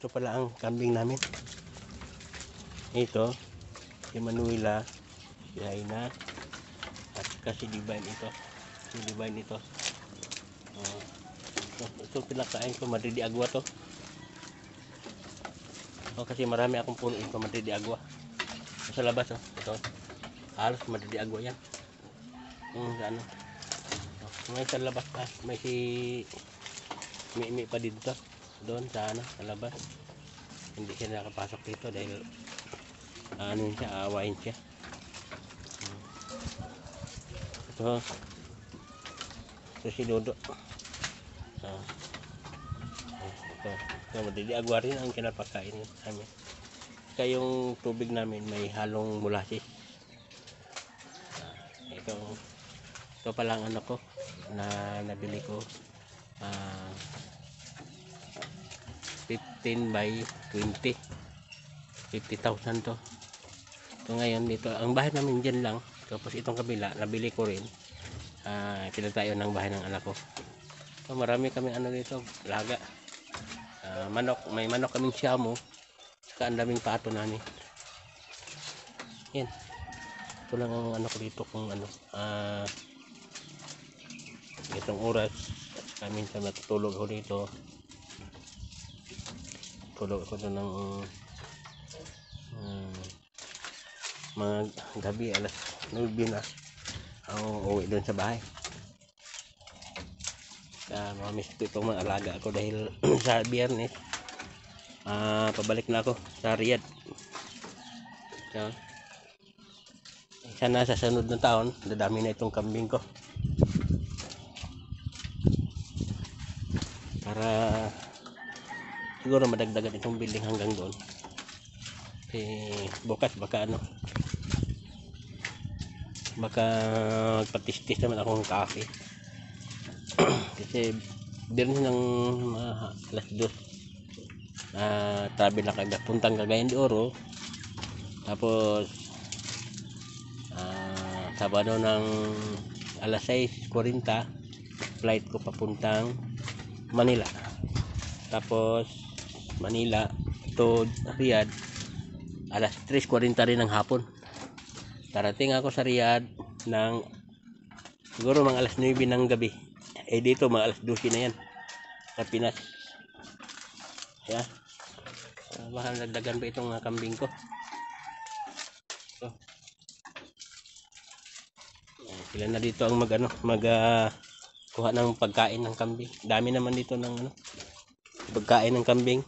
ito pala ang kambing namin. Ito, si Manuela, si Aina, at kasi Divine ito. Si Divine ito. Ito pinakain ko, Madrid de Agua to. Kasi marami akong puno ito, Madrid de Agua. Sa labas, ito. Halos Madrid de Agua yan. Ano. May sa labas pa, may si Mimi pa dito. Doon sa labas. Hindi siya nakapasok dito dahil ano siya, awain siya. Ito si Dodo. Ito Madrid de Agua rin ang kinapakain namin. Kaya yung tubig namin may halong molasses. Ito pala ang ano ko na nabili ko, 15 by 20, 50,000 to. Ito ngayon dito, ang bahay namin dyan lang. Tapos itong kabila nabili ko rin, pinagtayo ng bahay ng anak ko. So marami kaming ano dito, laga, manok, may manok kaming siyamo, saka ang daming pato namin. Yan, ito lang ang ano ko dito kung ano, itong oras kami sa natutulog ako dito. Tulog ako doon ng mga gabi, alas 9 na ako uwi doon sa bahay. Mamiss ko itong mga alaga ako dahil sa Biyernes pabalik na ako sa Riyadh. Sana sa sunod na taon dadami na itong kambing ko para siguro madagdagan itong building hanggang doon. Bukas baka baka magpatistis naman akong cafe. Kasi din ng alas 2 travel na kagad puntang Cagayan de Oro, tapos Sabado ng alas 6:40 flight ko papuntang Manila, tapos Manila to Riyadh alas 3:40 rin ng hapon. Darating ako sa Riyadh ng siguro mga alas 9 ng gabi. Dito mga alas 12 na yan sa Pinas. Baka nagdagan pa itong kambing ko. Sila na dito ang kuha ng pagkain ng kambing. Dami naman dito ng pagkain ng kambing.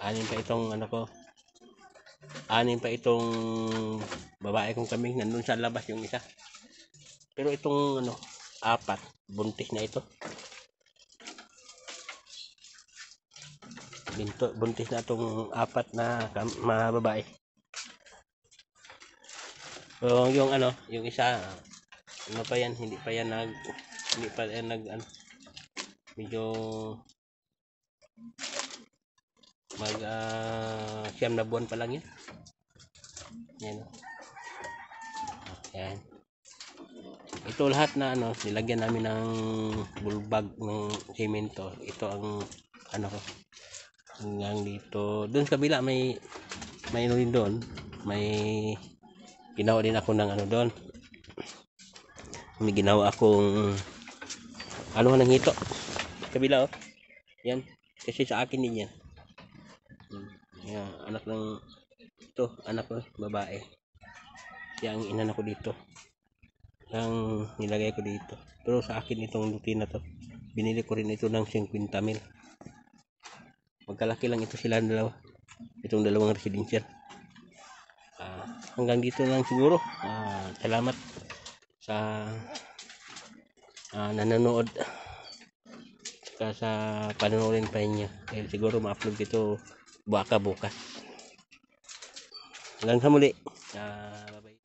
Anim pa itong babae kong kambing, nandun sa labas yung isa. Pero itong 4 buntis na ito. Buntis na itong 4 na mga babae. So yung isa pa yan, hindi pa yan medyo siyam na buwan pa lang yan. Yan. Ito lahat na nilagyan namin ng bulbag ng semento. Ito ang ko hanggang dito. Doon sa kabila may rin doon. May ginawa din ako ng doon. May ginawa akong ng hito. Kabila yan. Kasi sa akin din yan. Anak ko babae. Siya ang inanak ko dito. Ang nilagay ko dito. Pero sa akin itong luti na to, binili ko rin ito ng 50,000. Magkalaki lang ito sila dalawa. Itong dalawang residential. Hanggang dito lang siguro. Salamat sa nanonood. Saka sa panonoodin pa niya. Dahil siguro ma-upload ito baka bukas. Hanggang sa muli. Bye-bye.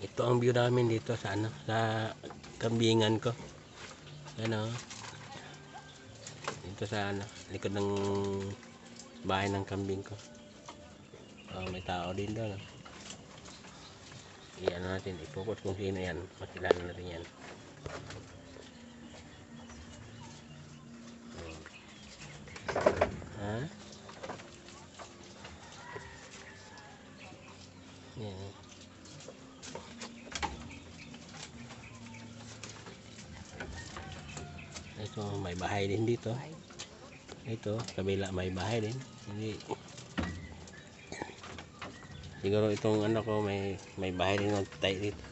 Ito ang view namin dito sa sa kambingan ko. Dito sa likod ng bahay ng kambing ko. May tao din doon. Iyan natin, i-focus kung sino yan. Makilala natin yan. Ha? Yan. Ito, may bahay din dito. Ito, kabila may bahay din. Hindi. Siguro itong ano ko may bahay din tayo dito.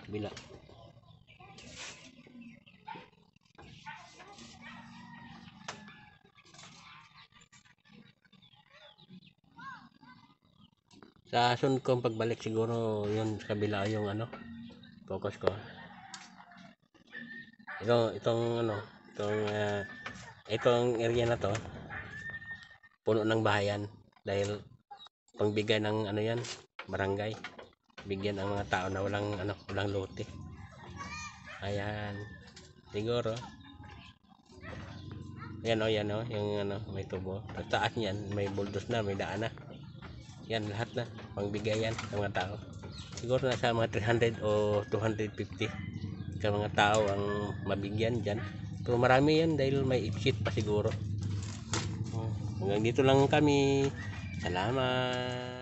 Kabila. Sa sunod kong pagbalik siguro yun sa kabila yung ano focus ko. Itong area na to puno ng bahayan dahil pangbigay ng ano yan barangay, bigyan ang mga tao na walang lote. Ayan siguro yan o yung may tubo sa taas niyan, may buldos na, may daan na yan, lahat na pangbigay yan sa mga tao. Siguro nasa mga 300 o 250 sa mga tao ang mabigyan dyan. Pero marami yan dahil may exit pa siguro. Hanggang dito lang kami. Salamat.